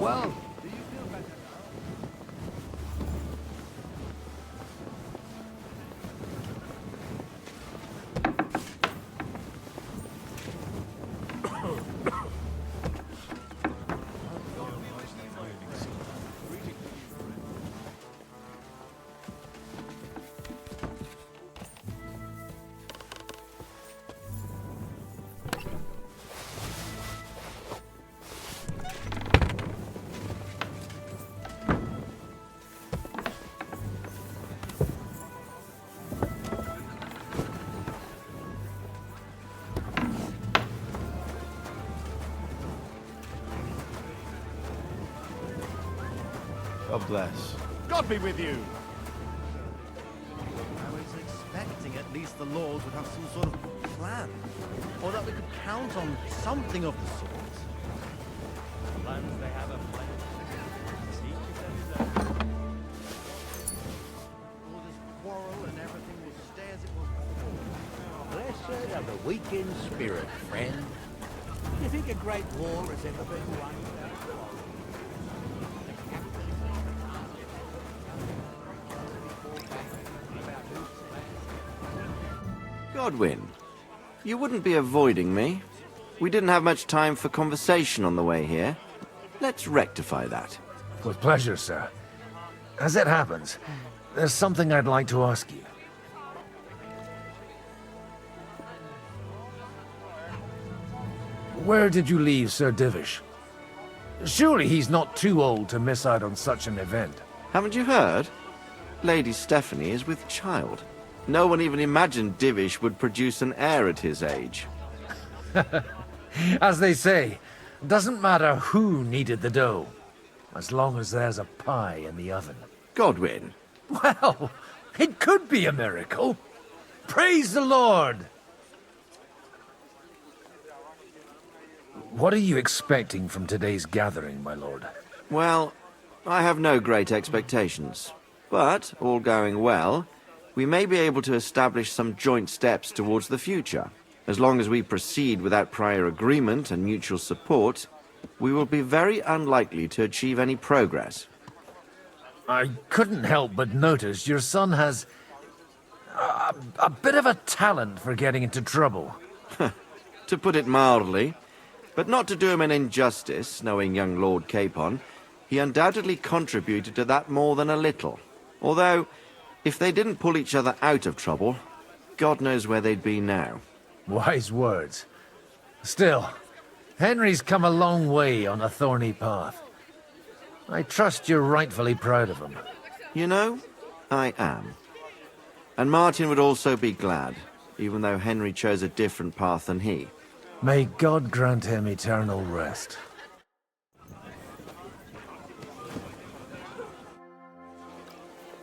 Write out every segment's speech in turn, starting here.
well, do you feel better God bless. God be with you! I was expecting at least the Lord would have some sort of plan. Or that we could count on something of the sort. Plans they have a plan. All this quarrel and everything will stay as it was before. Blessed of the weak in spirit, friend. You think a great war has ever been won without quarrel? Godwin, you wouldn't be avoiding me. We didn't have much time for conversation on the way here. Let's rectify that. With pleasure, sir. As it happens, there's something I'd like to ask you. Where did you leave Sir Divish? Surely he's not too old to miss out on such an event. Haven't you heard? Lady Stephanie is with child. No one even imagined Divish would produce an heir at his age. As they say, doesn't matter who kneaded the dough, as long as there's a pie in the oven. Godwin. Well, it could be a miracle. Praise the Lord! What are you expecting from today's gathering, my lord? Well, I have no great expectations. But, all going well, we may be able to establish some joint steps towards the future. As long as we proceed without prior agreement and mutual support, we will be very unlikely to achieve any progress. I couldn't help but notice your son has a bit of a talent for getting into trouble. To put it mildly, but not to do him an injustice, knowing young Lord Capon, he undoubtedly contributed to that more than a little. Although, if they didn't pull each other out of trouble, God knows where they'd be now. Wise words. Still, Henry's come a long way on a thorny path. I trust you're rightfully proud of him. You know, I am. And Martin would also be glad, even though Henry chose a different path than he. May God grant him eternal rest.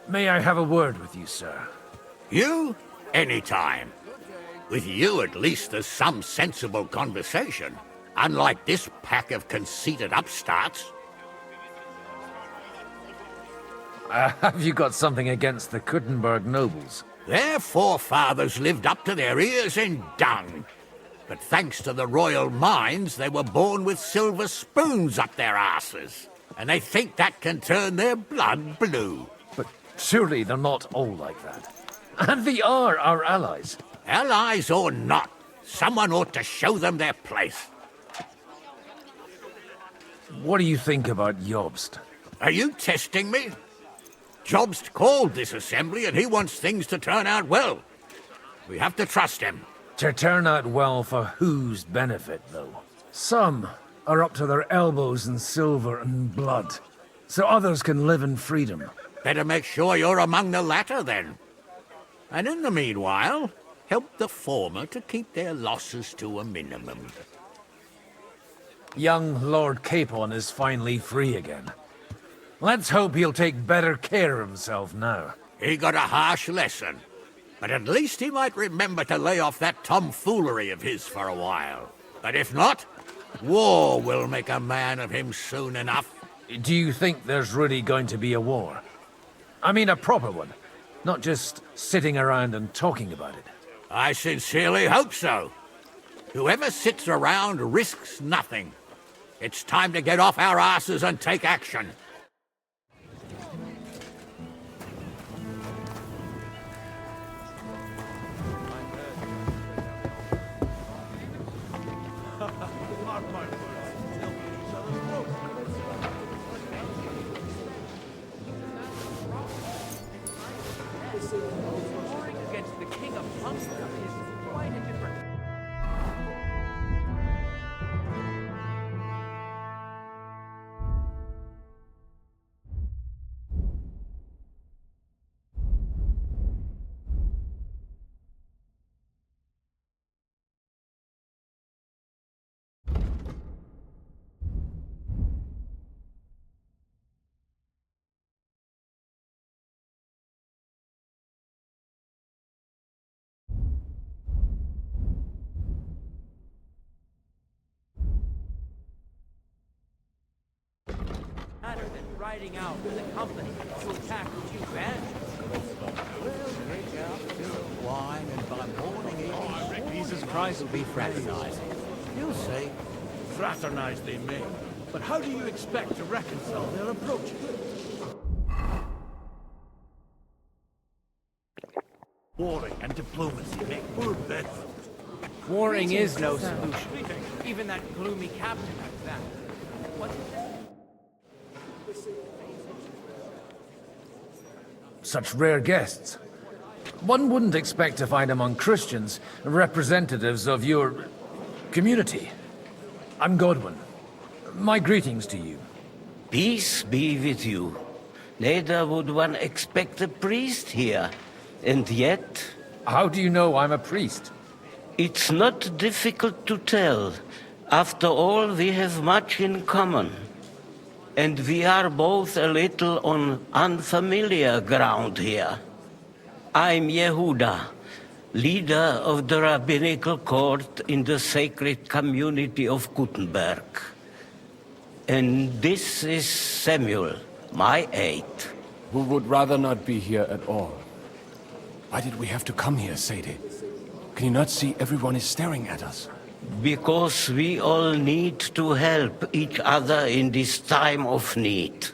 May I have a word with you, sir? You? Anytime. With you, at least, there's some sensible conversation. Unlike this pack of conceited upstarts. Have you got something against the Kuttenberg nobles? Their forefathers lived up to their ears in dung. But thanks to the royal mines, they were born with silver spoons up their asses. And they think that can turn their blood blue. But surely they're not all like that. And they are our allies. Allies or not, someone ought to show them their place. What do you think about Jobst? Are you testing me? Jobst called this assembly and he wants things to turn out well. We have to trust him. To turn out well for whose benefit, though? Some are up to their elbows in silver and blood, so others can live in freedom. Better make sure you're among the latter, then. And in the meanwhile, help the former to keep their losses to a minimum. Young Lord Capon is finally free again. Let's hope he'll take better care of himself now. He got a harsh lesson, but at least he might remember to lay off that tomfoolery of his for a while. But if not, war will make a man of him soon enough. Do you think there's really going to be a war? I mean a proper one, not just sitting around and talking about it. I sincerely hope so. Whoever sits around risks nothing. It's time to get off our asses and take action. Warring against the king of Punster is quite a different... Better than riding out with a company to attack a few bandits. Drink out a bit of wine, and by morning evening, Jesus Christ will be fraternizing. You'll see. Fraternize they may, but how do you expect to reconcile their approaches? Warring and diplomacy make poor bed. Warring is no solution. Even that gloomy captain like that. What's his name? Such rare guests. One wouldn't expect to find among Christians representatives of your community. I'm Godwin. My greetings to you. Peace be with you. Neither would one expect a priest here. And yet, How do you know I'm a priest? it's not difficult to tell. After all, we have much in common. And we are both a little on unfamiliar ground here. I'm Yehuda, leader of the rabbinical court in the sacred community of Gutenberg. And this is Samuel, my aide. Who would rather not be here at all. Why did we have to come here, Sadie? Can you not see everyone is staring at us? Because we all need to help each other in this time of need.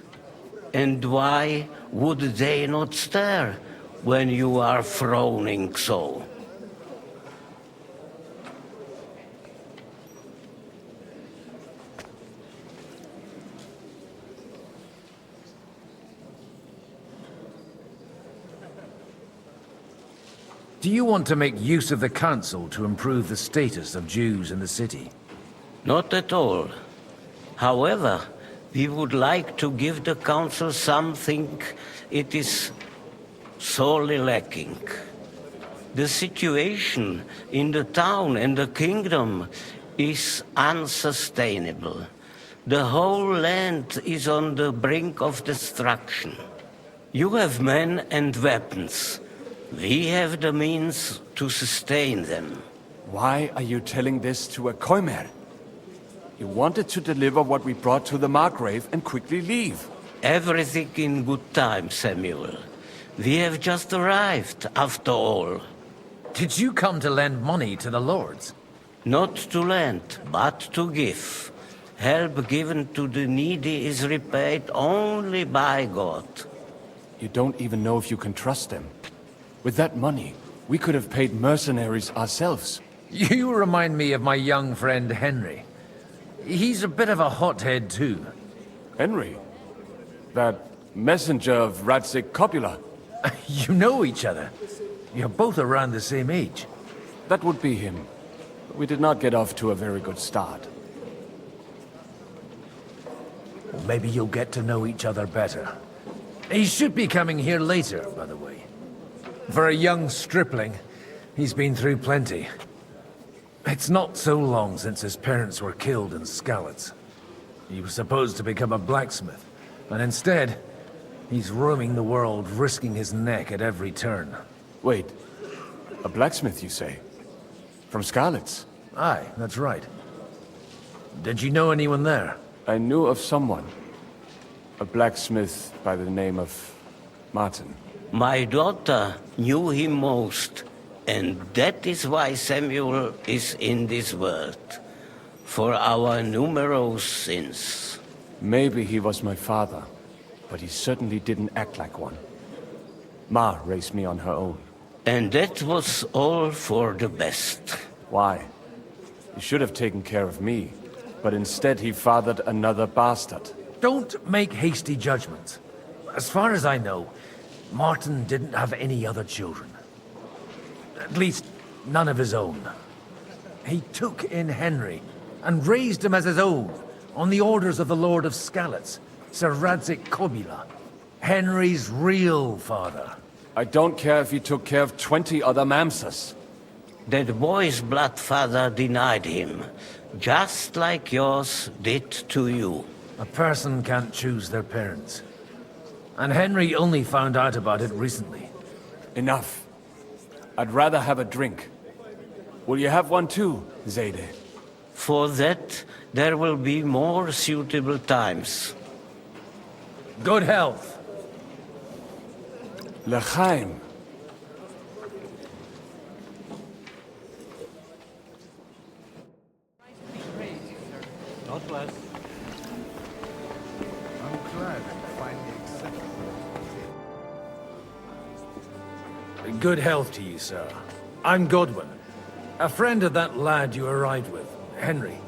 And why would they not stare when you are frowning so? Do you want to make use of the council to improve the status of Jews in the city? Not at all. However, we would like to give the council something it is sorely lacking. The situation in the town and the kingdom is unsustainable. The whole land is on the brink of destruction. You have men and weapons. We have the means to sustain them. Why are you telling this to a Koimer? You wanted to deliver what we brought to the Margrave and quickly leave. Everything in good time, Samuel. We have just arrived, after all. Did you come to lend money to the lords? Not to lend, but to give. Help given to the needy is repaid only by God. You don't even know if you can trust them. With that money, we could have paid mercenaries ourselves. You remind me of my young friend Henry. He's a bit of a hothead too. Henry? That messenger of Radzik Copula? You know each other. You're both around the same age. That would be him. But we did not get off to a very good start. Well, maybe you'll get to know each other better. He should be coming here later, by the way. For a young stripling, he's been through plenty. It's not so long since his parents were killed in Skalitz. He was supposed to become a blacksmith, and instead, he's roaming the world, risking his neck at every turn. Wait, a blacksmith, you say? From Skalitz? Aye, that's right. Did you know anyone there? I knew of someone. A blacksmith by the name of Martin. My daughter knew him most, and that is why Samuel is in this world. for our numerous sins. Maybe he was my father, but he certainly didn't act like one. Ma raised me on her own. And that was all for the best. Why? He should have taken care of me, but instead he fathered another bastard. Don't make hasty judgments. As far as I know, Martin didn't have any other children. At least, none of his own. He took in Henry and raised him as his own, on the orders of the Lord of Skalitz, Sir Radzik Kobila, Henry's real father. I don't care if he took care of 20 other mamsas. That boy's blood father denied him, just like yours did to you. A person can't choose their parents. And Henry only found out about it recently. Enough. I'd rather have a drink. Will you have one too, Zayde? For that, there will be more suitable times. Good health. L'chaim. God bless. I'm glad you finally accepted. Good health to you, sir. I'm Godwin, a friend of that lad you arrived with, Henry.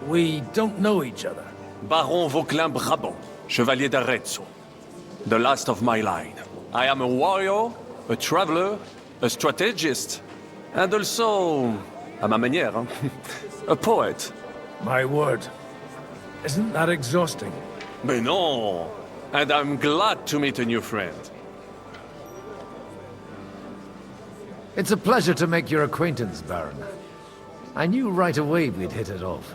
We don't know each other. Baron Vauquelin Brabant, Chevalier d'Arezzo. The last of my line. I am a warrior, a traveler, a strategist, and also, à ma manière, a poet. My word. Isn't that exhausting? Mais non! And I'm glad to meet a new friend. It's a pleasure to make your acquaintance, Baron. I knew right away we'd hit it off.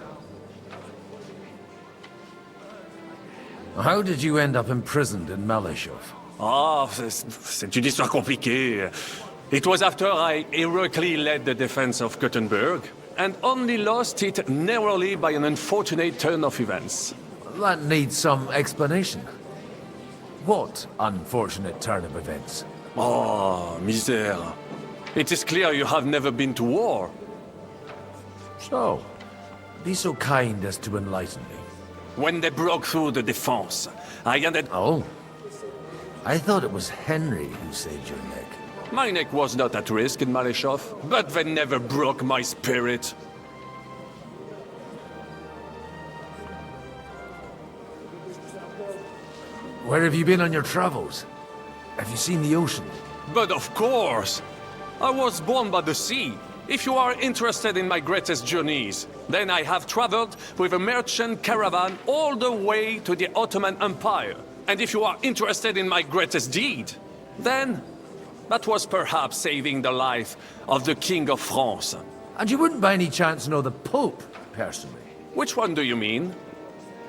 How did you end up imprisoned in Malashov? Ah, c'est une histoire compliquée. It was after I heroically led the defense of Gothenburg, and only lost it narrowly by an unfortunate turn of events. That needs some explanation. What unfortunate turn of events? Oh, misère. It is clear you have never been to war. So, be so kind as to enlighten me. When they broke through the defense, I ended... Oh. I thought it was Henry who saved your neck. My neck was not at risk in Malashov, but they never broke my spirit. Where have you been on your travels? Have you seen the ocean? But of course! I was born by the sea. If you are interested in my greatest journeys, then I have traveled with a merchant caravan all the way to the Ottoman Empire. And if you are interested in my greatest deed, then that was perhaps saving the life of the King of France. And you wouldn't by any chance know the Pope, personally? Which one do you mean?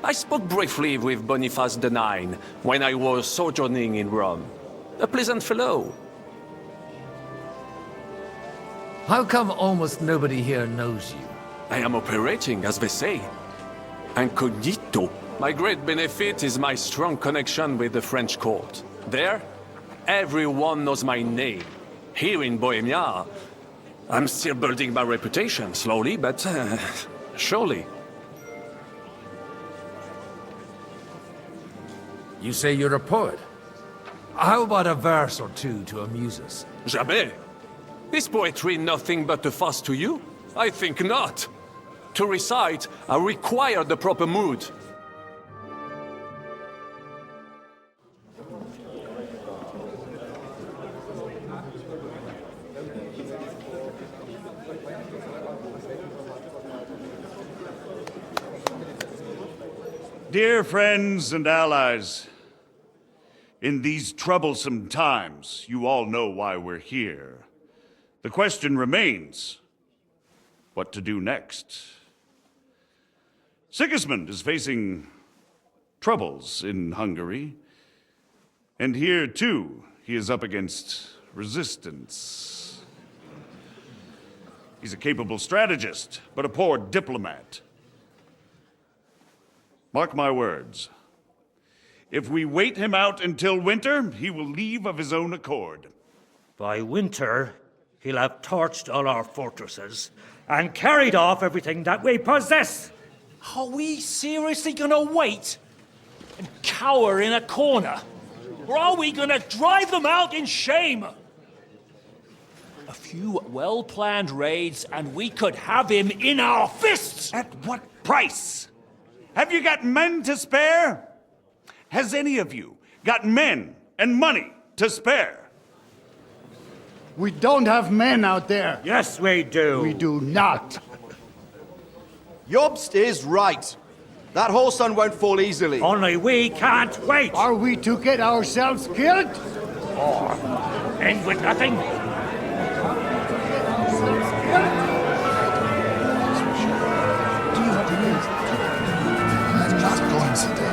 I spoke briefly with Boniface IX when I was sojourning in Rome. A pleasant fellow. How come almost nobody here knows you? I am operating, as they say. Incognito. My great benefit is my strong connection with the French court. There, everyone knows my name. Here in Bohemia, I'm still building my reputation, slowly, but surely. You say you're a poet. How about a verse or two to amuse us? Jamais. Is poetry nothing but a fuss to you? I think not. To recite, I require the proper mood. Dear friends and allies, in these troublesome times, you all know why we're here. The question remains, what to do next? Sigismund is facing troubles in Hungary, and here, too, he is up against resistance. He's a capable strategist, but a poor diplomat. Mark my words. If we wait him out until winter, he will leave of his own accord. By winter, he'll have torched all our fortresses and carried off everything that we possess. Are we seriously gonna wait and cower in a corner? Or are we gonna drive them out in shame? A few well-planned raids and we could have him in our fists! At what price? Have you got men to spare? Has any of you got men and money to spare? We don't have men out there. Yes, we do. We do not. Jobst is right. That whole sun won't fall easily. Only we can't wait! Are we to get ourselves killed? Or end with nothing? Not going today.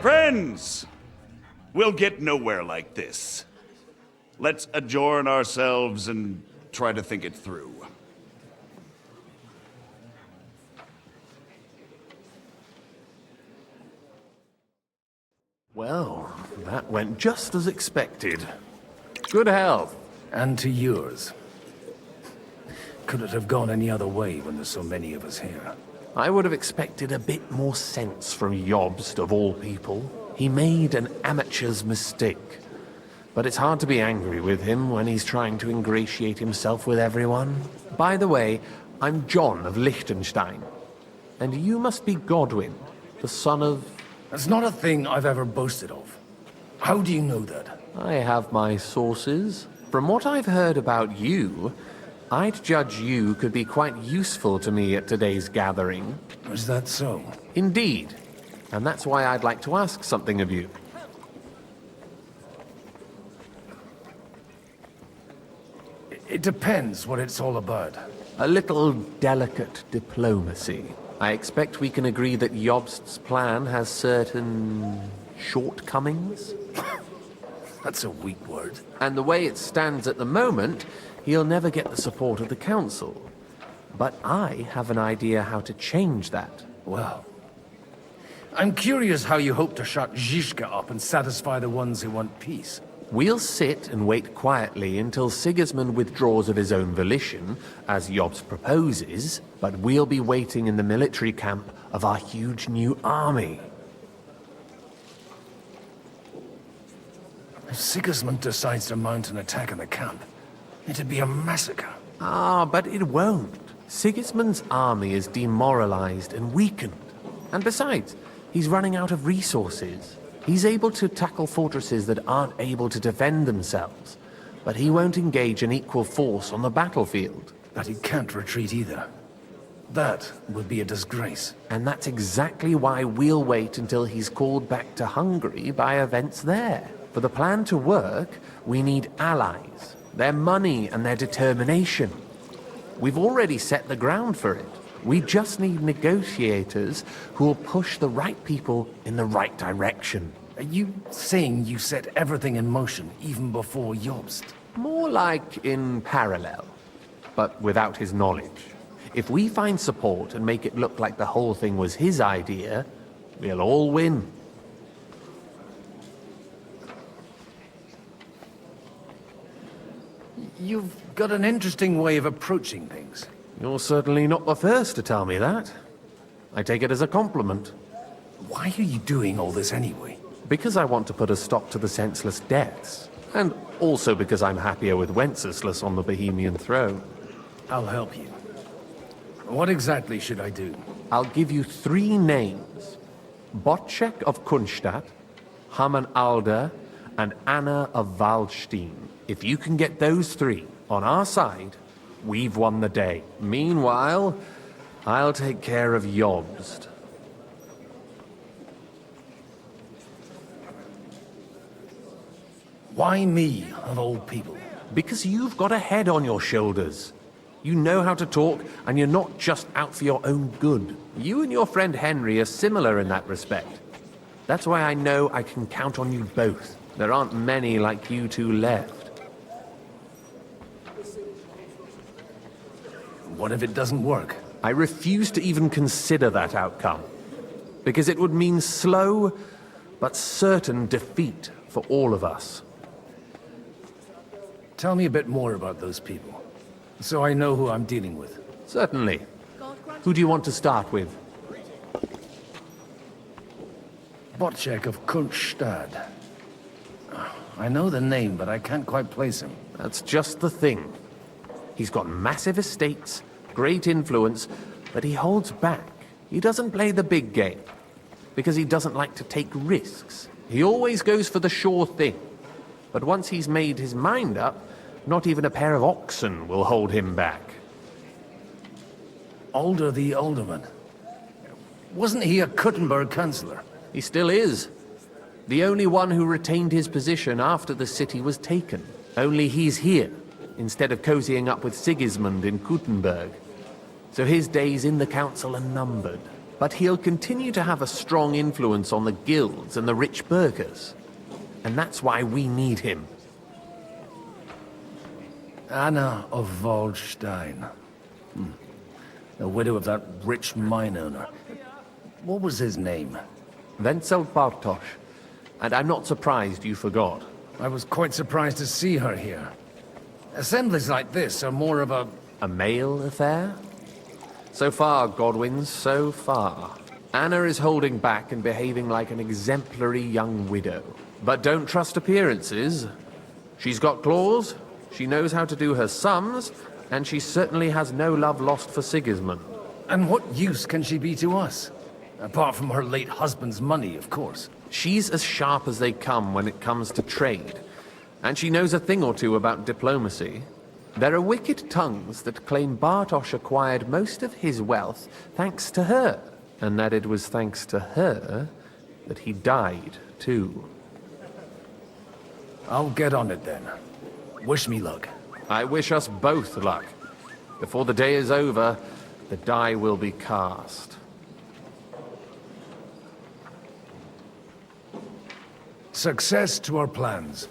Friends, we'll get nowhere like this. Let's adjourn ourselves and try to think it through. Well, that went just as expected. Good health. And to yours. Could it have gone any other way when there's so many of us here? I would have expected a bit more sense from Jobst, of all people. He made an amateur's mistake. But it's hard to be angry with him when he's trying to ingratiate himself with everyone. By the way, I'm John of Liechtenstein. And you must be Godwin, the son of... That's not a thing I've ever boasted of. How do you know that? I have my sources. From what I've heard about you, I'd judge you could be quite useful to me at today's gathering. Is that so? Indeed. And that's why I'd like to ask something of you. It depends what it's all about. A little delicate diplomacy. I expect we can agree that Jobst's plan has certain... shortcomings? That's a weak word. And the way it stands at the moment, he'll never get the support of the Council. But I have an idea how to change that. Well, I'm curious how you hope to shut Zizka up and satisfy the ones who want peace. We'll sit and wait quietly until Sigismund withdraws of his own volition, as Jobst proposes, but we'll be waiting in the military camp of our huge new army. If Sigismund decides to mount an attack on the camp, it'd be a massacre. Ah, but it won't. Sigismund's army is demoralized and weakened. And besides, he's running out of resources. He's able to tackle fortresses that aren't able to defend themselves, but he won't engage an equal force on the battlefield. But he can't retreat either. That would be a disgrace. And that's exactly why we'll wait until he's called back to Hungary by events there. For the plan to work, we need allies, their money and their determination. We've already set the ground for it. We just need negotiators who will push the right people in the right direction. Are you saying you set everything in motion even before Jobst? More like in parallel, but without his knowledge. If we find support and make it look like the whole thing was his idea, we'll all win. You've got an interesting way of approaching things. You're certainly not the first to tell me that. I take it as a compliment. Why are you doing all this anyway? Because I want to put a stop to the senseless deaths. And also because I'm happier with Wenceslas on the Bohemian throne. I'll help you. What exactly should I do? I'll give you 3 names. Botchek of Kunstadt, Haman Alder, and Anna of Waldstein. If you can get those 3 on our side, we've won the day. Meanwhile, I'll take care of Jobst. Why me, of all people? Because you've got a head on your shoulders. You know how to talk, and you're not just out for your own good. You and your friend Henry are similar in that respect. That's why I know I can count on you both. There aren't many like you two left. What if it doesn't work? I refuse to even consider that outcome. Because it would mean slow, but certain defeat for all of us. Tell me a bit more about those people, so I know who I'm dealing with. Certainly. Who do you want to start with? Bocek of Kunststadt. I know the name, but I can't quite place him. That's just the thing. He's got massive estates, great influence, but he holds back. He doesn't play the big game, because he doesn't like to take risks. He always goes for the sure thing. But once he's made his mind up, not even a pair of oxen will hold him back. Alder the Alderman. Wasn't he a Kuttenberg councillor? He still is. The only one who retained his position after the city was taken. Only he's here, instead of cozying up with Sigismund in Kuttenberg. So his days in the council are numbered. But he'll continue to have a strong influence on the guilds and the rich burghers. And that's why we need him. Anna of Waldstein. The widow of that rich mine owner. What was his name? Wenzel Bartosz. And I'm not surprised you forgot. I was quite surprised to see her here. Assemblies like this are more of a... A male affair? So far, Godwin, so far. Anna is holding back and behaving like an exemplary young widow. But don't trust appearances. She's got claws, she knows how to do her sums, and she certainly has no love lost for Sigismund. And what use can she be to us? Apart from her late husband's money, of course. She's as sharp as they come when it comes to trade. And she knows a thing or two about diplomacy. There are wicked tongues that claim Bartosz acquired most of his wealth thanks to her. And that it was thanks to her that he died, too. I'll get on it then. Wish me luck. I wish us both luck. Before the day is over, the die will be cast. Success to our plans.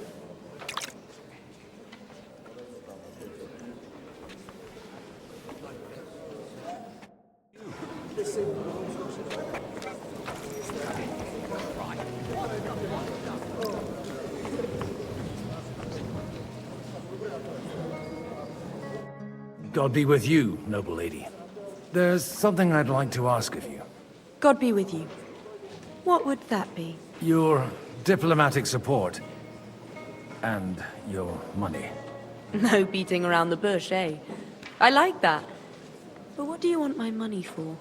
God be with you, noble lady. There's something I'd like to ask of you. God be with you. What would that be? Your diplomatic support. And your money. No beating around the bush, eh? I like that. But what do you want my money for?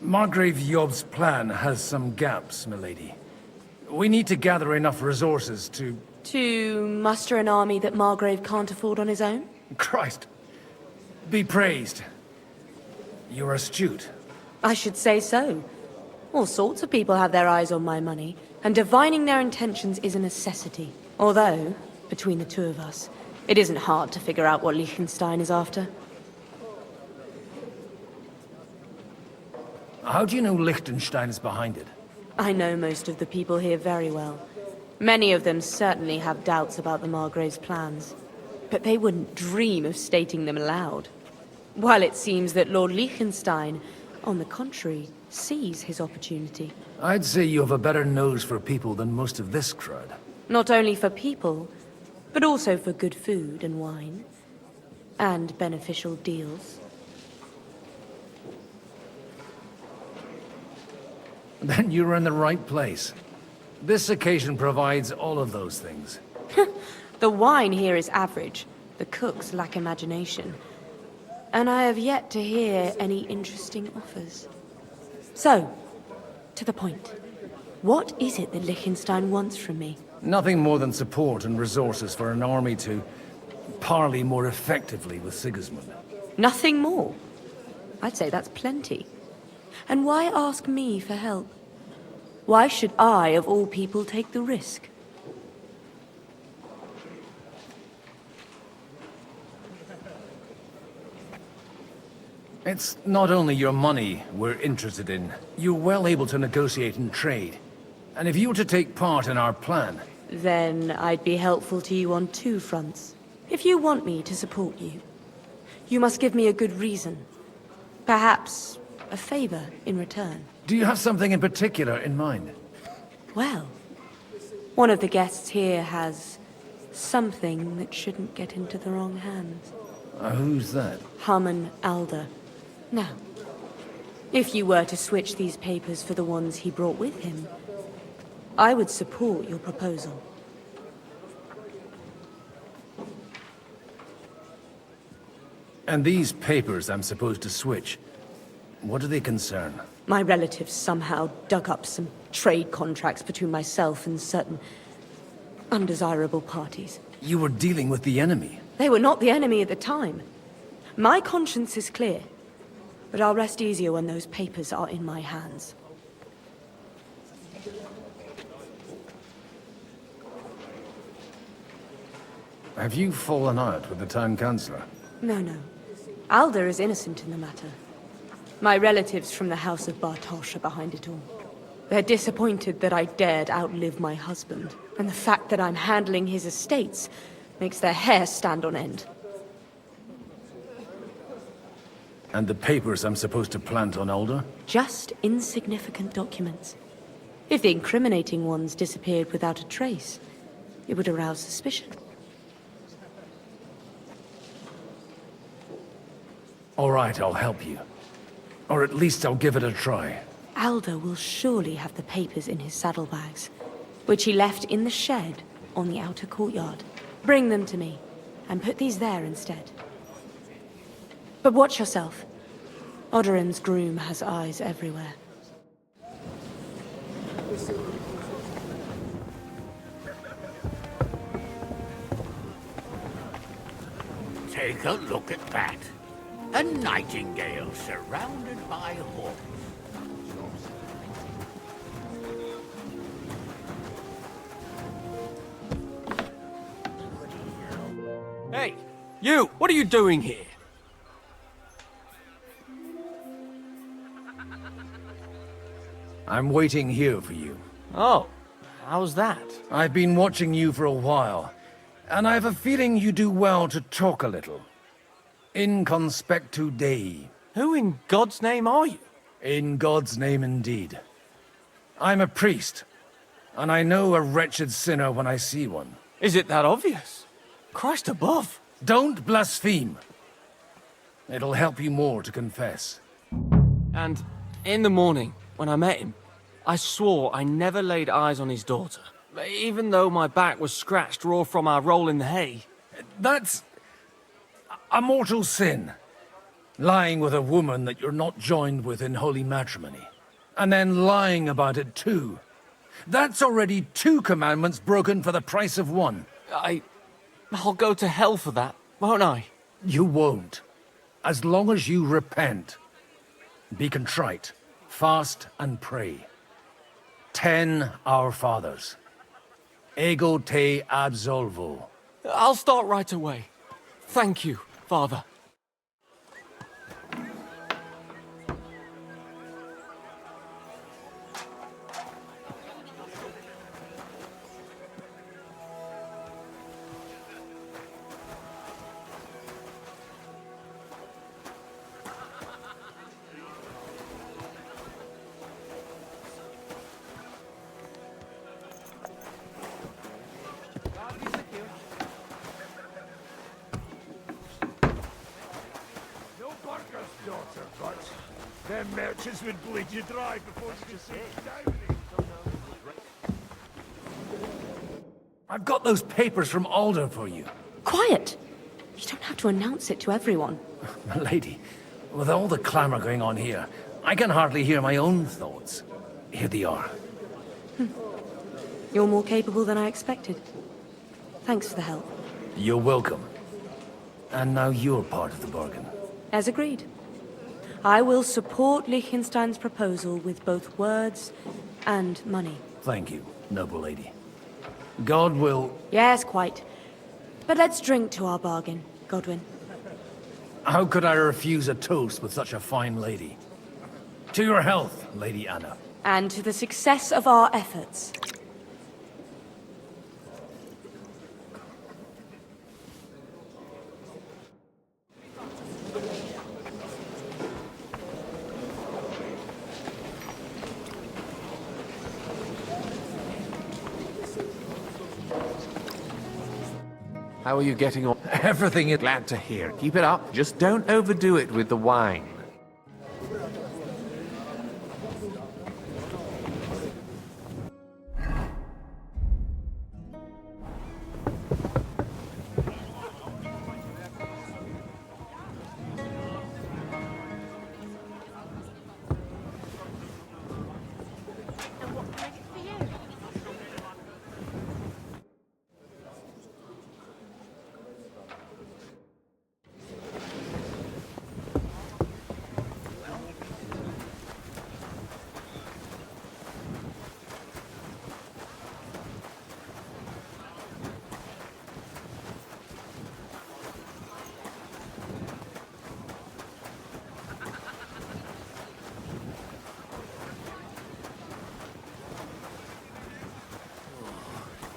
Margrave Yob's plan has some gaps, milady. We need to gather enough resources to... To muster an army that Margrave can't afford on his own? Christ. Be praised. You're astute. I should say so. All sorts of people have their eyes on my money, and divining their intentions is a necessity. Although, between the two of us, it isn't hard to figure out what Liechtenstein is after. How do you know Liechtenstein is behind it? I know most of the people here very well. Many of them certainly have doubts about the Margrave's plans. But they wouldn't dream of stating them aloud. While it seems that Lord Liechtenstein, on the contrary, sees his opportunity. I'd say you have a better nose for people than most of this crowd. Not only for people, but also for good food and wine. And beneficial deals. Then you're in the right place. This occasion provides all of those things. The wine here is average. The cooks lack imagination. And I have yet to hear any interesting offers. So, to the point. What is it that Liechtenstein wants from me? Nothing more than support and resources for an army to parley more effectively with Sigismund. Nothing more? I'd say that's plenty. And why ask me for help? Why should I, of all people, take the risk? It's not only your money we're interested in. You're well able to negotiate and trade. And if you were to take part in our plan... Then I'd be helpful to you on two fronts. If you want me to support you, you must give me a good reason. Perhaps a favor in return. Do you have something in particular in mind? Well, one of the guests here has Something that shouldn't get into the wrong hands. Who's that? Harmon Alder. Now, if you were to switch these papers for the ones he brought with him, I would support your proposal. And these papers I'm supposed to switch, what do they concern? My relatives somehow dug up some trade contracts between myself and certain undesirable parties. You were dealing with the enemy. They were not the enemy at the time. My conscience is clear, but I'll rest easier when those papers are in my hands. Have you fallen out with the town councillor? No. Alder is innocent in the matter. My relatives from the House of Bartosz are behind it all. They're disappointed that I dared outlive my husband, and the fact that I'm handling his estates makes their hair stand on end. And the papers I'm supposed to plant on Alder? Just insignificant documents. If the incriminating ones disappeared without a trace, it would arouse suspicion. All right, I'll help you. Or at least I'll give it a try. Alder will surely have the papers in his saddlebags, which he left in the shed on the outer courtyard. Bring them to me, and put these there instead. But watch yourself. Odorin's groom has eyes everywhere. Take a look at that. A nightingale surrounded by hawks. Hey, you! What are you doing here? I'm waiting here for you. Oh, how's that? I've been watching you for a while, and I have a feeling you do well to talk a little. In conspectu Dei. Who in God's name are you? In God's name indeed. I'm a priest, and I know a wretched sinner when I see one. Is it that obvious? Christ above. Don't blaspheme. It'll help you more to confess. And in the morning, when I met him, I swore I never laid eyes on his daughter, even though my back was scratched raw from our roll in the hay. That's a mortal sin. Lying with a woman that you're not joined with in holy matrimony. And then lying about it too. That's already 2 commandments broken for the price of 1. I'll go to hell for that, won't I? You won't. As long as you repent. Be contrite, fast and pray. 10 Our Fathers. Ego te absolvo. I'll start right away. Thank you, Father. Them merchants would bleed you dry before you could sit down. I've got those papers from Alder for you. Quiet! You don't have to announce it to everyone. My lady, with all the clamor going on here, I can hardly hear my own thoughts. Here they are. You're more capable than I expected. Thanks for the help. You're welcome. And now you're part of the bargain. As agreed. I will support Liechtenstein's proposal with both words and money. Thank you, noble lady. God will... Yes, quite. But let's drink to our bargain, Godwin. How could I refuse a toast with such a fine lady? To your health, Lady Anna. And to the success of our efforts. How are you getting on? Everything is glad to hear. Keep it up. Just don't overdo it with the wine.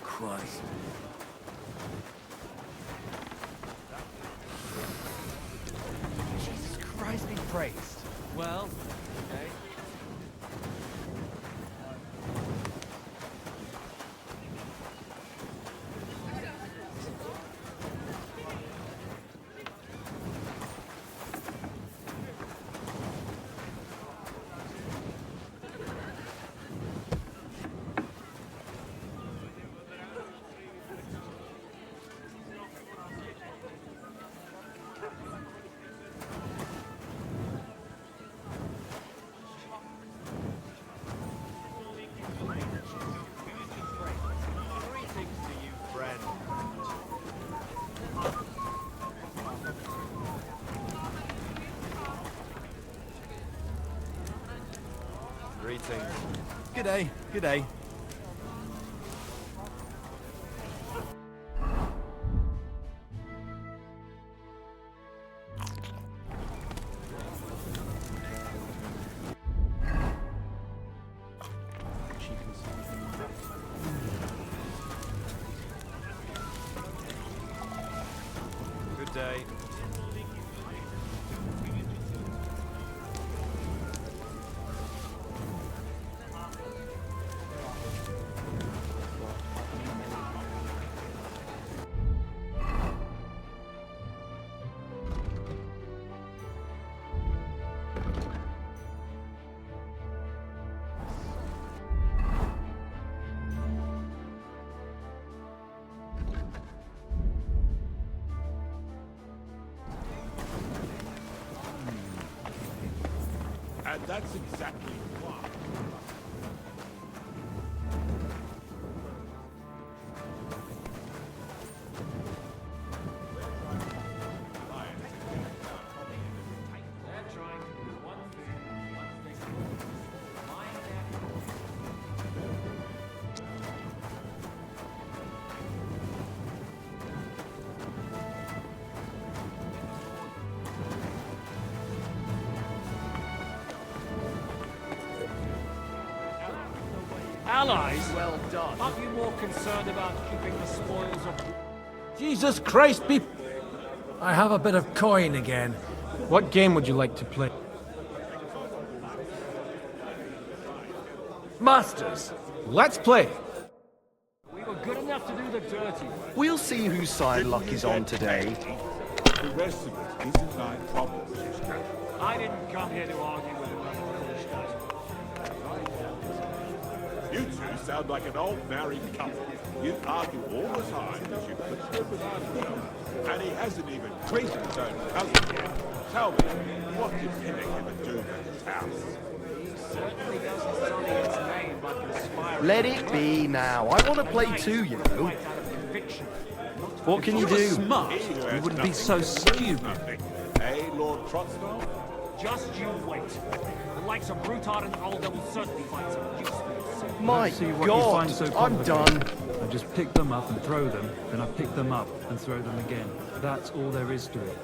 Christ. Jesus Christ be praised. Well, okay. Greetings. G'day, g'day. Good day. And that's exactly why. Allies? Well done. Aren't you more concerned about keeping the spoils of... Jesus Christ, be... I have a bit of coin again. What game would you like to play? Masters. Let's play. We were good enough to do the dirty work. We'll see whose side luck is on today. The rest of it isn't my problem. I didn't come here to argue with a bunch of foolish guys. You two sound like an old married couple. You argue all the time as you put them without him. And he hasn't even treated his own cousin yet. Tell me, what did Emmett ever do to his house? Certainly doesn't sully its name like an aspiring... Let it be now. I want to play too, you know. What can you do? Smart. You wouldn't be so stupid. Eh, Lord Trotsville? Just you wait. The likes of Brutard and Alder will certainly find some use for it. My See what God, you find so I'm done. I just pick them up and throw them, then I pick them up and throw them again. That's all there is to it.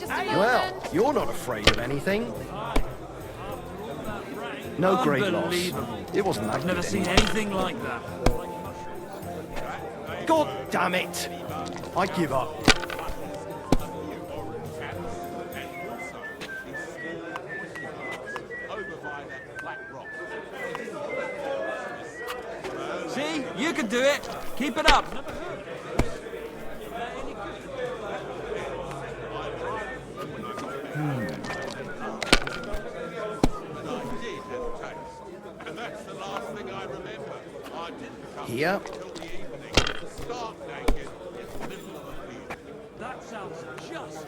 Well, you're not afraid of anything. No great loss. Unbelievable. It wasn't that I've never good seen anyway. anything like that. God damn it! I give up. You can do it. Keep it up. Here. That sounds just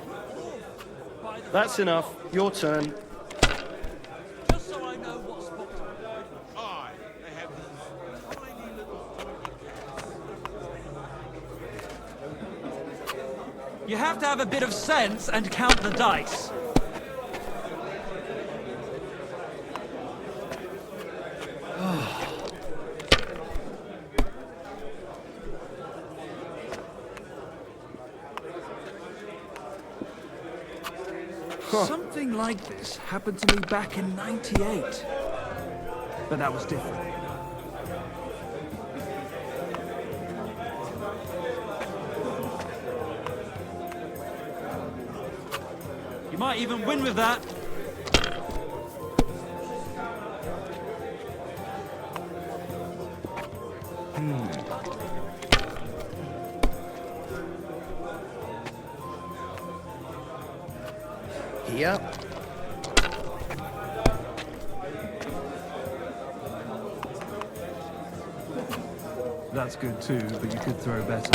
That's enough. Your turn. just so I know what spot to Aye, they have these tiny little You have to have a bit of sense and count the dice. Something like this happened to me back in '98. But that was different. You might even win with that. Here. That's good too, but you could throw better.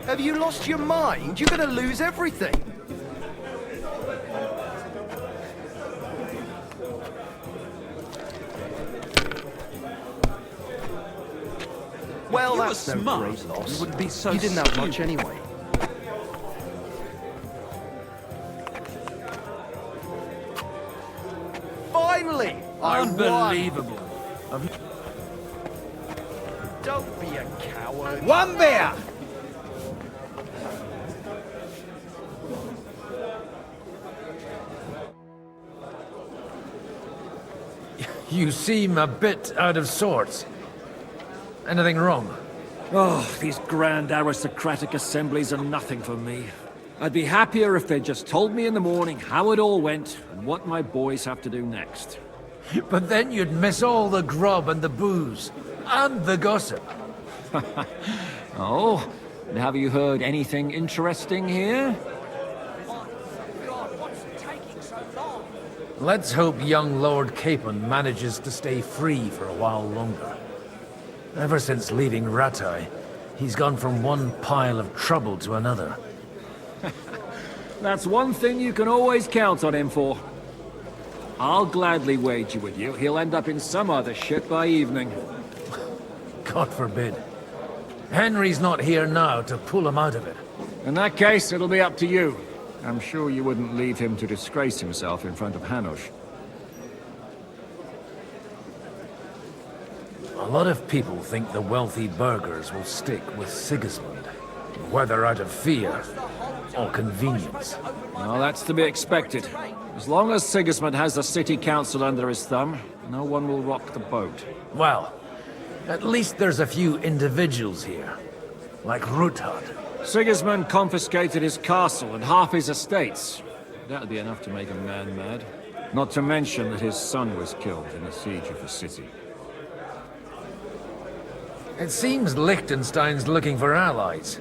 Have you lost your mind? You're gonna lose everything. Well, that's no great loss. You wouldn't be so You didn't have much stupid. anyway. Finally! I won. Unbelievable. Don't be a coward. One beer! You seem a bit out of sorts. Anything wrong? Oh, these grand aristocratic assemblies are nothing for me. I'd be happier if they just told me in the morning how it all went and what my boys have to do next. But then you'd miss all the grub and the booze. And the gossip. Oh, and have you heard anything interesting here? Let's hope young Lord Capon manages to stay free for a while longer. Ever since leaving Rattay, he's gone from one pile of trouble to another. That's one thing you can always count on him for. I'll gladly wager with you he'll end up in some other shit by evening. God forbid. Henry's not here now to pull him out of it. In that case, it'll be up to you. I'm sure you wouldn't leave him to disgrace himself in front of Hanush. A lot of people think the wealthy burghers will stick with Sigismund, whether out of fear or convenience. Well, that's to be expected. As long as Sigismund has the city council under his thumb, no one will rock the boat. Well, at least there's a few individuals here, like Ruthard. Sigismund confiscated his castle and half his estates. That'll be enough to make a man mad. Not to mention that his son was killed in the siege of the city. It seems Liechtenstein's looking for allies.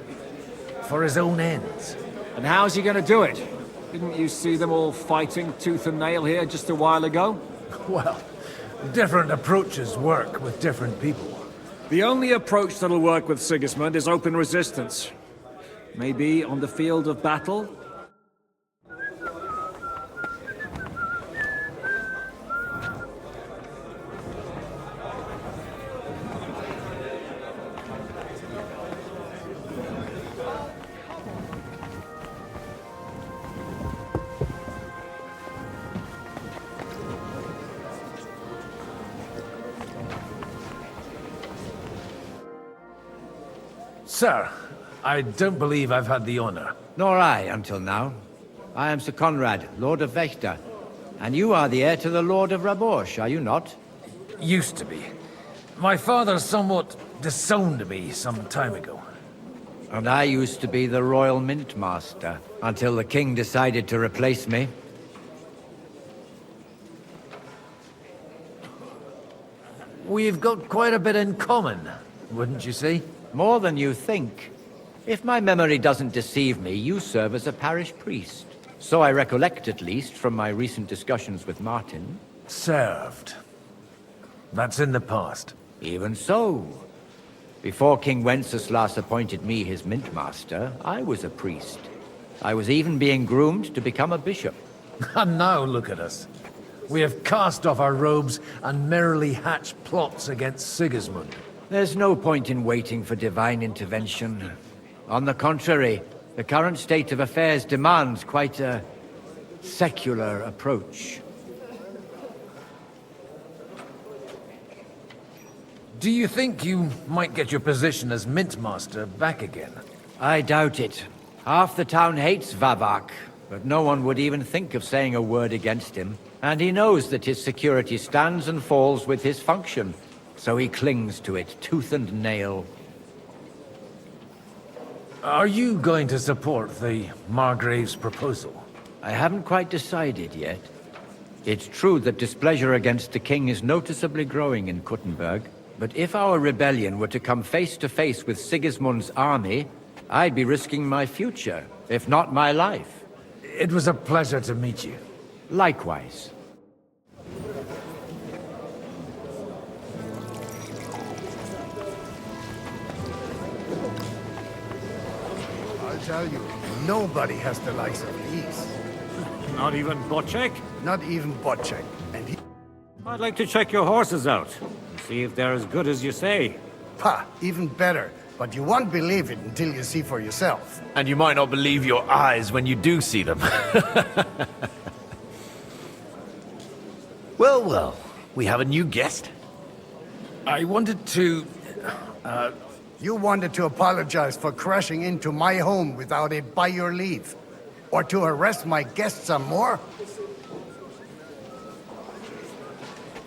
For his own ends. And how's he gonna do it? Didn't you see them all fighting tooth and nail here just a while ago? Well, different approaches work with different people. The only approach that'll work with Sigismund is open resistance. Maybe on the field of battle? Sir, I don't believe I've had the honor. Nor I, until now. I am Sir Conrad, Lord of Vechta. And you are the heir to the Lord of Rabosh, are you not? Used to be. My father somewhat disowned me some time ago. And I used to be the Royal Mint Master, until the king decided to replace me. We've got quite a bit in common, wouldn't you say? More than you think. If my memory doesn't deceive me, you serve as a parish priest. So I recollect, at least, from my recent discussions with Martin. Served. That's in the past. Even so. Before King Wenceslas appointed me his mint master, I was a priest. I was even being groomed to become a bishop. And now look at us. We have cast off our robes and merrily hatched plots against Sigismund. There's no point in waiting for divine intervention. On the contrary, the current state of affairs demands quite a secular approach. Do you think you might get your position as Mint Master back again? I doubt it. Half the town hates Vavak, but no one would even think of saying a word against him. And he knows that his security stands and falls with his function, so he clings to it tooth and nail. Are you going to support the Margrave's proposal? I haven't quite decided yet. It's true that displeasure against the king is noticeably growing in Kuttenberg, but if our rebellion were to come face to face with Sigismund's army, I'd be risking my future, if not my life. It was a pleasure to meet you. Likewise. I'll tell you, nobody has the likes of these. Not even Bocek? Not even Bocek. And he... I'd like to check your horses out, and see if they're as good as you say. Ha! Even better. But you won't believe it until you see for yourself. And you might not believe your eyes when you do see them. Well, well, we have a new guest. I wanted to... You wanted to apologize for crashing into my home without it by your leave. Or to arrest my guests some more?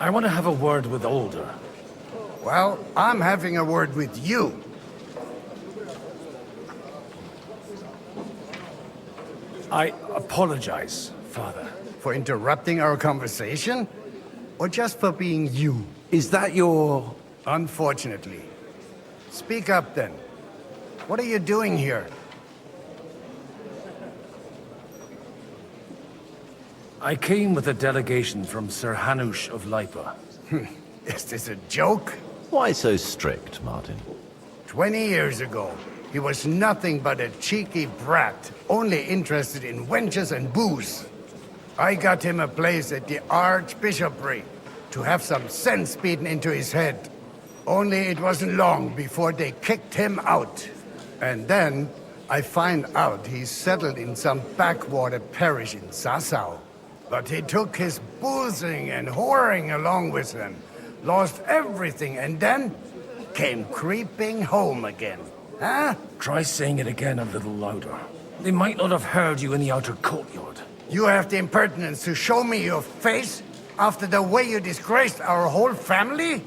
I want to have a word with Older. Well, I'm having a word with you. I apologize, Father. For interrupting our conversation? Or just for being you? Is that your... Unfortunately. Speak up then. What are you doing here? I came with a delegation from Sir Hanush of Lipa. Is this a joke? Why so strict, Martin? 20 years ago, he was nothing but a cheeky brat, only interested in wenches and booze. I got him a place at the Archbishopric to have some sense beaten into his head. Only it wasn't long before they kicked him out. And then I find out he's settled in some backwater parish in Sassau. But he took his boozing and whoring along with him, lost everything, and then came creeping home again. Huh? Try saying it again a little louder. They might not have heard you in the outer courtyard. You have the impertinence to show me your face after the way you disgraced our whole family?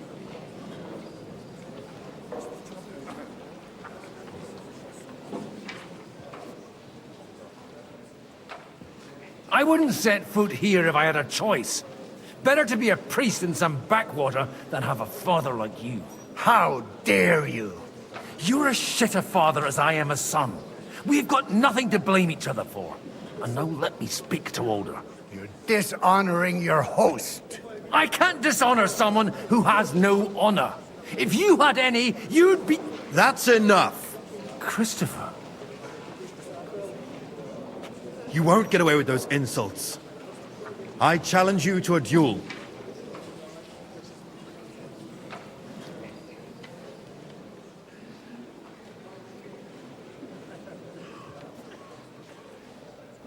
I wouldn't set foot here if I had a choice. Better to be a priest in some backwater than have a father like you. How dare you? You're as shit a father as I am a son. We've got nothing to blame each other for. And now let me speak to Older. You're dishonoring your host. I can't dishonor someone who has no honor. If you had any, you'd be... That's enough! Christopher. You won't get away with those insults. I challenge you to a duel.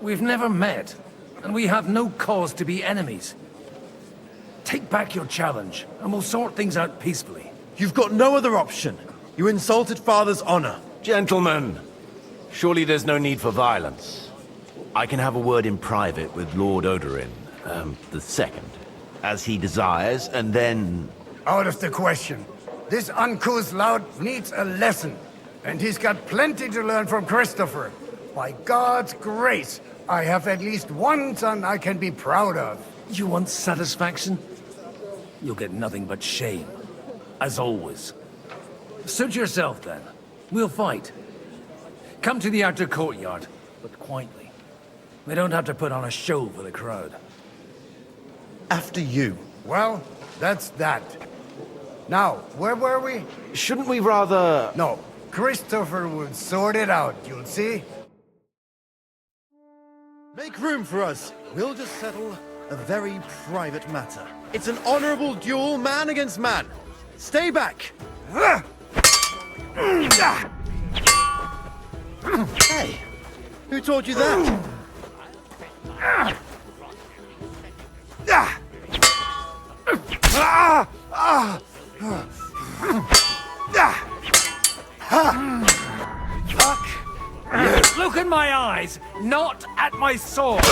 We've never met, and we have no cause to be enemies. Take back your challenge, and we'll sort things out peacefully. You've got no other option. You insulted Father's honor. Gentlemen, surely there's no need for violence. I can have a word in private with Lord Odorin, the second, as he desires, and then... Out of the question. This uncouth lout needs a lesson, and he's got plenty to learn from Christopher. By God's grace, I have at least one son I can be proud of. You want satisfaction? You'll get nothing but shame. As always. Suit yourself, then. We'll fight. Come to the outer courtyard, but quietly. We don't have to put on a show for the crowd. After you. Well, that's that. Now, where were we? Shouldn't we rather... No, Christopher would sort it out, you'll see. Make room for us. We'll just settle a very private matter. It's an honorable duel, man against man. Stay back. Hey, who taught you that? Look in my eyes, not at my sword.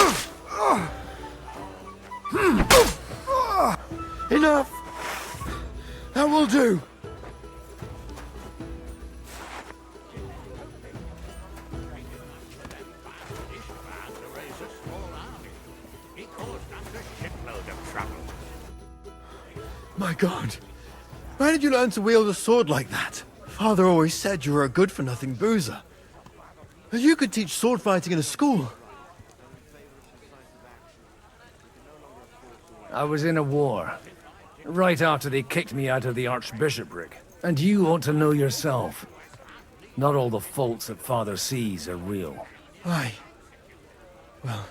Enough. That will do. My God. Where did you learn to wield a sword like that? Father always said you were a good-for-nothing boozer. But you could teach sword fighting in a school. I was in a war. Right after they kicked me out of the archbishopric. And you ought to know yourself. Not all the faults that Father sees are real. Aye. Well,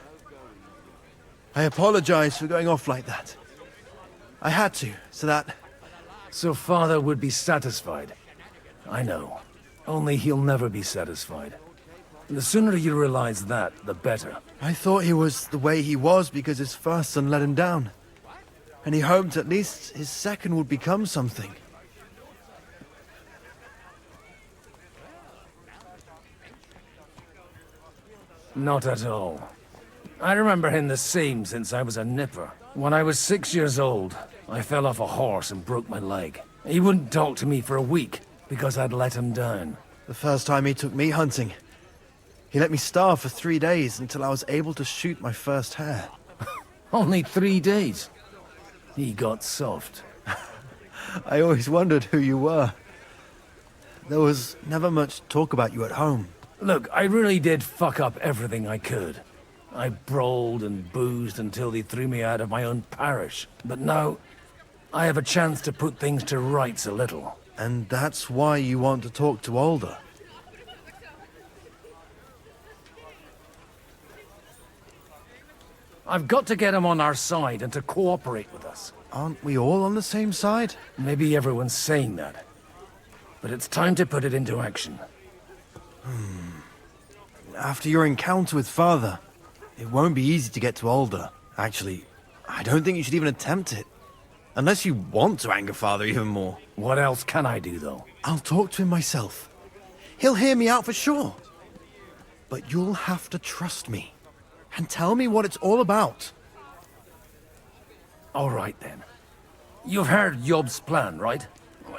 I apologize for going off like that. I had to, so that... So Father would be satisfied. I know. Only he'll never be satisfied. The sooner you realize that, the better. I thought he was the way he was because his first son let him down. And he hoped at least his second would become something. Not at all. I remember him the same since I was a nipper. When I was 6 years old, I fell off a horse and broke my leg. He wouldn't talk to me for a week because I'd let him down. The first time he took me hunting, he let me starve for 3 days until I was able to shoot my first hare. Only 3 days? He got soft. I always wondered who you were. There was never much talk about you at home. Look, I really did fuck up everything I could. I brawled and boozed until they threw me out of my own parish. But now, I have a chance to put things to rights a little. And that's why you want to talk to Alder. I've got to get him on our side and to cooperate with us. Aren't we all on the same side? Maybe everyone's saying that. But it's time to put it into action. After your encounter with Father, it won't be easy to get to Alder. Actually, I don't think you should even attempt it. Unless you want to anger Father even more. What else can I do, though? I'll talk to him myself. He'll hear me out for sure. But you'll have to trust me. And tell me what it's all about. All right, then. You've heard Yob's plan, right?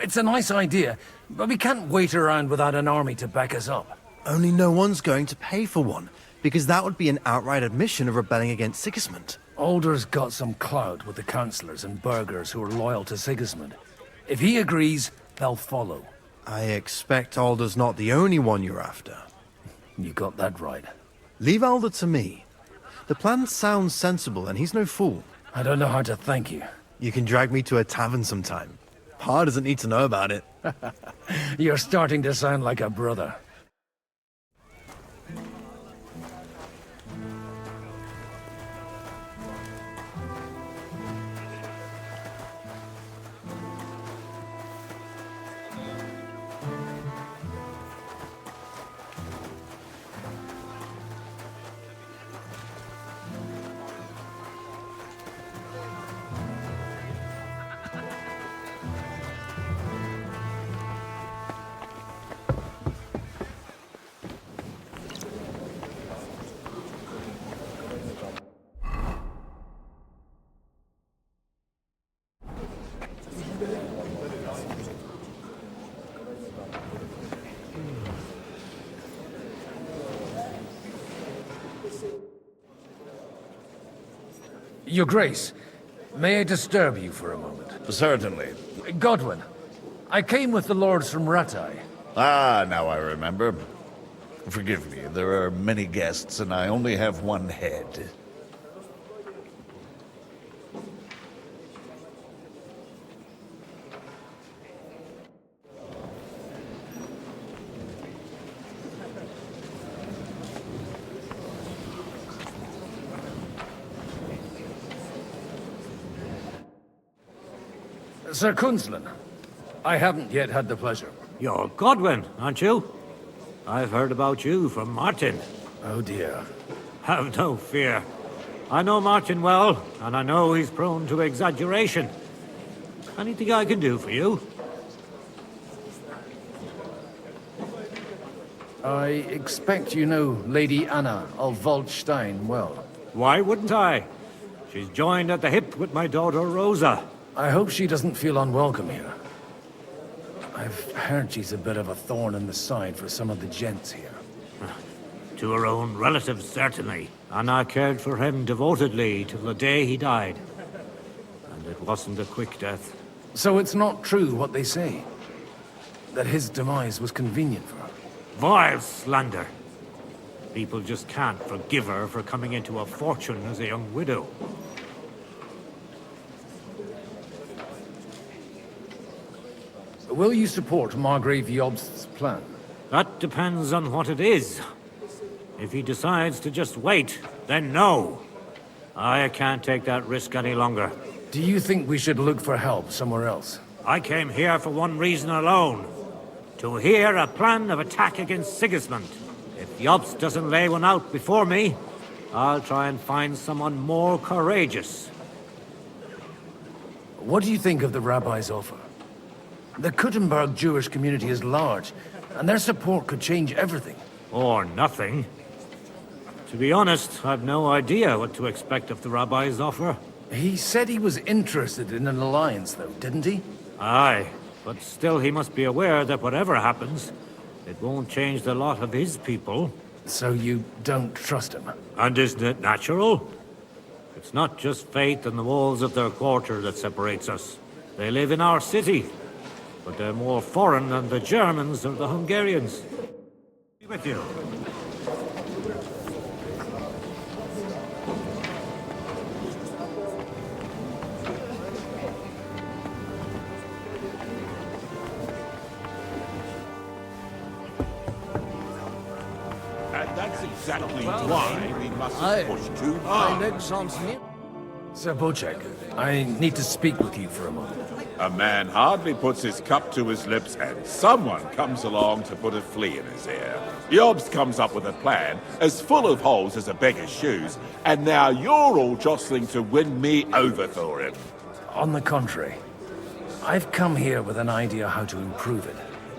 It's a nice idea, but we can't wait around without an army to back us up. Only no one's going to pay for one, because that would be an outright admission of rebelling against Sigismund. Alder's got some clout with the councillors and burghers who are loyal to Sigismund. If he agrees, they'll follow. I expect Alder's not the only one you're after. You got that right. Leave Alder to me. The plan sounds sensible, and he's no fool. I don't know how to thank you. You can drag me to a tavern sometime. Pa doesn't need to know about it. You're starting to sound like a brother. Your Grace, may I disturb you for a moment? Certainly. Godwin, I came with the lords from Rattay. Ah, now I remember. Forgive me, there are many guests, and I only have one head. Sir Kunzlin, I haven't yet had the pleasure. You're Godwin, aren't you? I've heard about you from Martin. Oh dear. Have no fear. I know Martin well, and I know he's prone to exaggeration. Anything I can do for you? I expect you know Lady Anna of Waldstein well. Why wouldn't I? She's joined at the hip with my daughter Rosa. I hope she doesn't feel unwelcome here. I've heard she's a bit of a thorn in the side for some of the gents here. To her own relatives, certainly. Anna cared for him devotedly till the day he died. And it wasn't a quick death. So it's not true what they say? That his demise was convenient for her? Vile slander. People just can't forgive her for coming into a fortune as a young widow. Will you support Margrave Jobst's plan? That depends on what it is. If he decides to just wait, then no. I can't take that risk any longer. Do you think we should look for help somewhere else? I came here for one reason alone. To hear a plan of attack against Sigismund. If Jobst doesn't lay one out before me, I'll try and find someone more courageous. What do you think of the rabbi's offer? The Kuttenberg Jewish community is large, and their support could change everything. Or nothing. To be honest, I've no idea what to expect of the rabbi's offer. He said he was interested in an alliance, though, didn't he? Aye, but still he must be aware that whatever happens, it won't change the lot of his people. So you don't trust him? And isn't it natural? It's not just faith in the walls of their quarter that separates us. They live in our city, but they're more foreign than the Germans or the Hungarians. Be with you. And that's exactly why we mustn't push too hard. Sir Bocek, I need to speak with you for a moment. A man hardly puts his cup to his lips and someone comes along to put a flea in his ear. Jobst comes up with a plan as full of holes as a beggar's shoes, and now you're all jostling to win me over for him. On the contrary, I've come here with an idea how to improve it.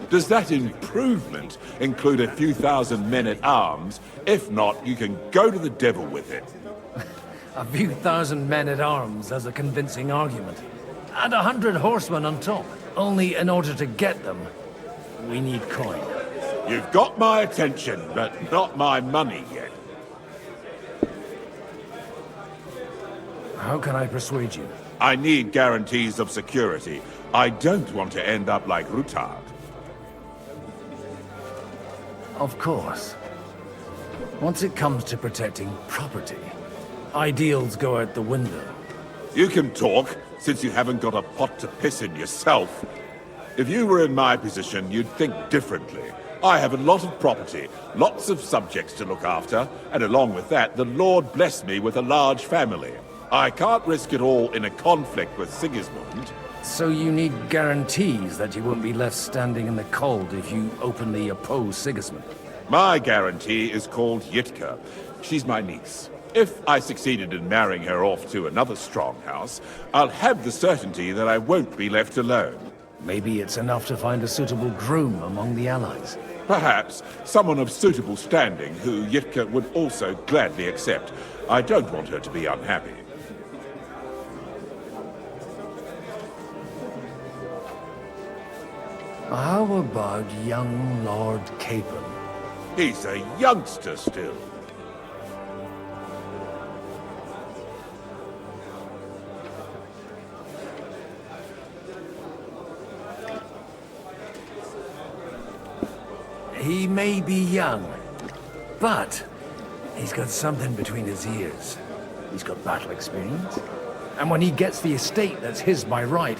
Does that improvement include a few thousand men-at-arms? If not, you can go to the devil with it. A few thousand men-at-arms has a convincing argument. And 100 horsemen on top. Only in order to get them, we need coin. You've got my attention, but not my money yet. How can I persuade you? I need guarantees of security. I don't want to end up like Rutard. Of course. Once it comes to protecting property, ideals go out the window. You can talk, since you haven't got a pot to piss in yourself. If you were in my position, you'd think differently. I have a lot of property, lots of subjects to look after, and along with that, the Lord blessed me with a large family. I can't risk it all in a conflict with Sigismund. So you need guarantees that you won't be left standing in the cold if you openly oppose Sigismund? My guarantee is called Yitka. She's my niece. If I succeeded in marrying her off to another strong house, I'll have the certainty that I won't be left alone. Maybe it's enough to find a suitable groom among the allies. Perhaps someone of suitable standing who Yitka would also gladly accept. I don't want her to be unhappy. How about young Lord Capon? He's a youngster still. He may be young, but he's got something between his ears. He's got battle experience. And when he gets the estate that's his by right,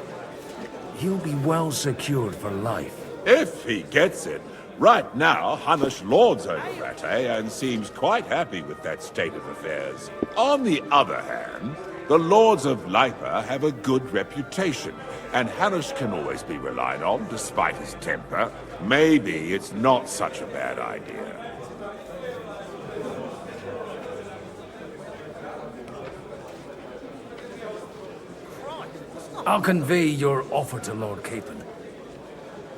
he'll be well secured for life. If he gets it. Right now, Hanush lords over Rattay and seems quite happy with that state of affairs. On the other hand, the lords of Lipa have a good reputation, and Hanush can always be relied on despite his temper. Maybe it's not such a bad idea. I'll convey your offer to Lord Capon.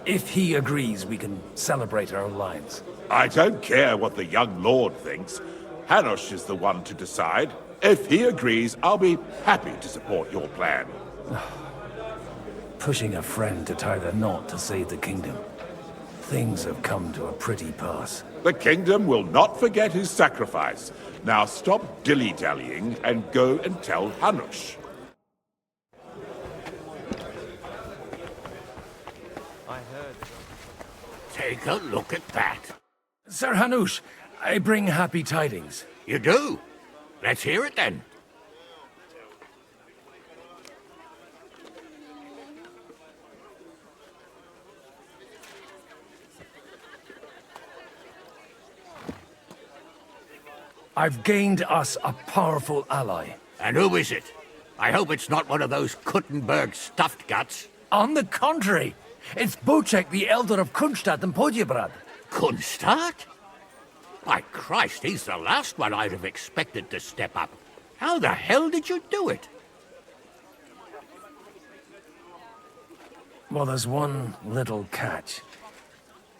If he agrees, we can celebrate our lives. I don't care what the young lord thinks. Hanush is the one to decide. If he agrees, I'll be happy to support your plan. Pushing a friend to tie the knot to save the kingdom. Things have come to a pretty pass. The kingdom will not forget his sacrifice. Now stop dilly-dallying and go and tell Hanush. Take a look at that. Sir Hanush, I bring happy tidings. You do? Let's hear it then. I've gained us a powerful ally. And who is it? I hope it's not one of those Kuttenberg stuffed guts. On the contrary, it's Bocek, the Elder of Kunstadt and Podjebrad. Kunstadt? By Christ, he's the last one I'd have expected to step up. How the hell did you do it? Well, there's one little catch.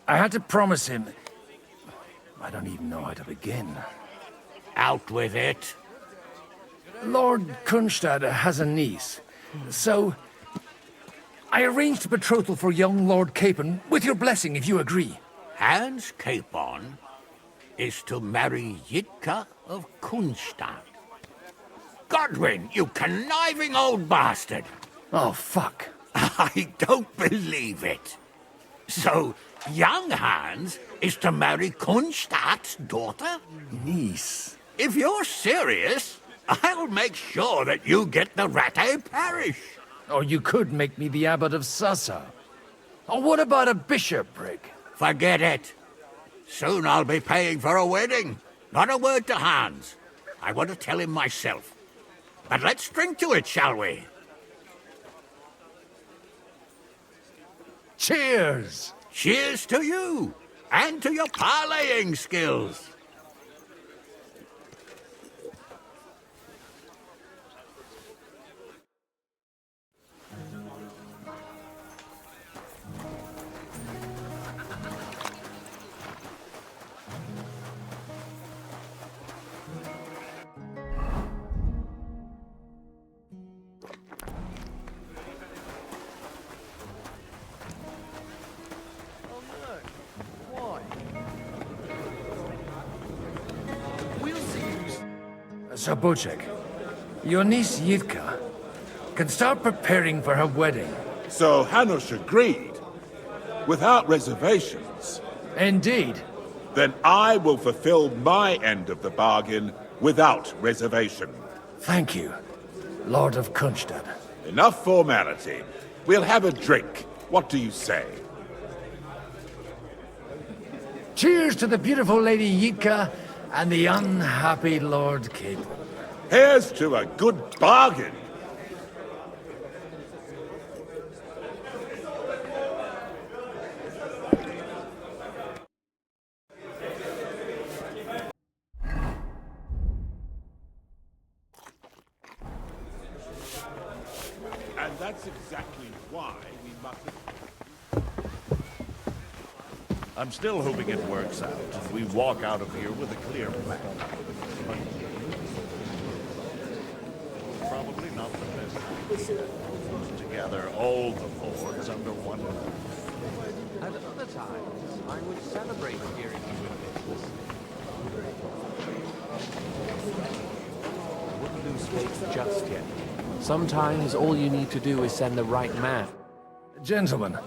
I had to promise him... I don't even know how to begin. Out with it. Lord Kunstadt has a niece, so... I arranged a betrothal for young Lord Capon, with your blessing if you agree. Hans Capon is to marry Yitka of Kunstadt. Godwin, you conniving old bastard! Oh, fuck. I don't believe it. So, young Hans is to marry Kunstadt's daughter? Niece. If you're serious, I'll make sure that you get the Rattay parish. Or you could make me the abbot of Sassa. Or what about a bishopric? Forget it. Soon I'll be paying for a wedding. Not a word to Hans. I want to tell him myself. But let's drink to it, shall we? Cheers! Cheers to you, and to your parleying skills. Sir Bocek, your niece Yitka can start preparing for her wedding. So Hanush agreed, without reservations. Indeed. Then I will fulfill my end of the bargain without reservation. Thank you, Lord of Kunstadt. Enough formality. We'll have a drink. What do you say? Cheers to the beautiful Lady Yitka and the unhappy Lord Capon. Here's to a good bargain. And that's exactly why we mustn't... I'm still hoping it works out. We walk out of here with a clear plan. Probably not the best time to gather all the lords under one roof. At other times, I would celebrate hearing you in business. Wouldn't lose faith just yet. Sometimes all you need to do is send the right man. Gentlemen,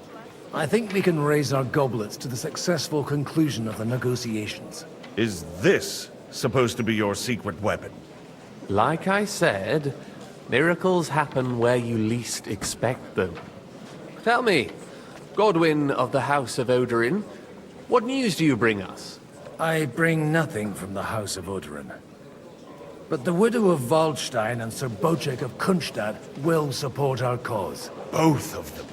I think we can raise our goblets to the successful conclusion of the negotiations. Is this supposed to be your secret weapon? Like I said, miracles happen where you least expect them. Tell me, Godwin of the House of Odorin, what news do you bring us? I bring nothing from the House of Odorin. But the widow of Waldstein and Sir Bocek of Kunstadt will support our cause. Both of them?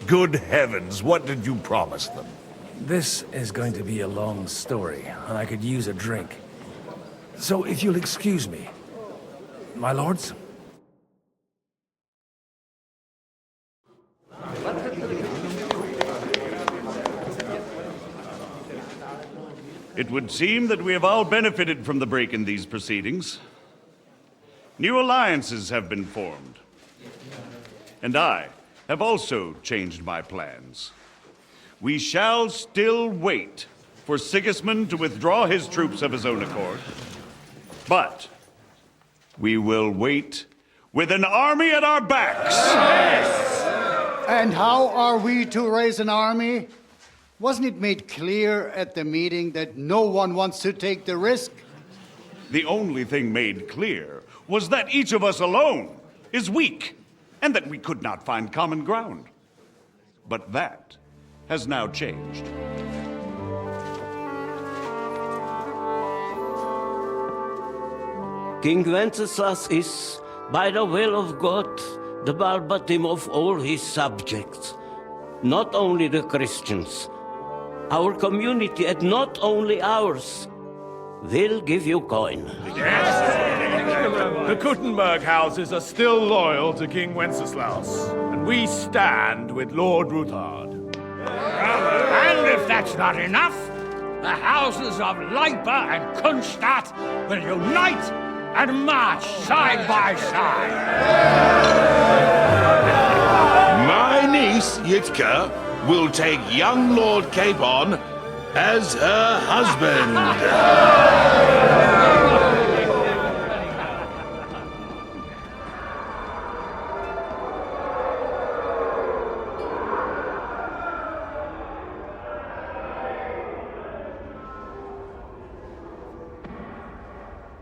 Good heavens, what did you promise them? This is going to be a long story, and I could use a drink. So if you'll excuse me, my lords? It would seem that we have all benefited from the break in these proceedings. New alliances have been formed. And I have also changed my plans. We shall still wait for Sigismund to withdraw his troops of his own accord. But we will wait with an army at our backs. Yes! And how are we to raise an army? Wasn't it made clear at the meeting that no one wants to take the risk? The only thing made clear was that each of us alone is weak, and that we could not find common ground. But that has now changed. King Wenceslas is, by the will of God, the Balbatim of all his subjects. Not only the Christians, our community, and not only ours, will give you coin. The Kuttenberg houses are still loyal to King Wenceslas, and we stand with Lord Ruthard. And if that's not enough, the houses of Leipa and Kunstadt will unite and march side by side. My niece, Yitka, will take young Lord Capon as her husband.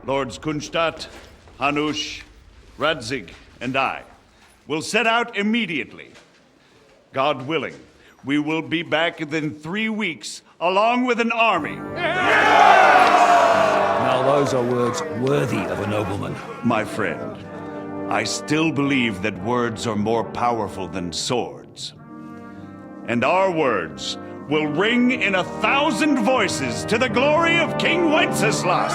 Lords Kunstadt, Hanush, Radzig, and I will set out immediately. God willing, we will be back within 3 weeks, along with an army. Now those are words worthy of a nobleman. My friend, I still believe that words are more powerful than swords. And our words will ring in 1,000 voices to the glory of King Wenceslas.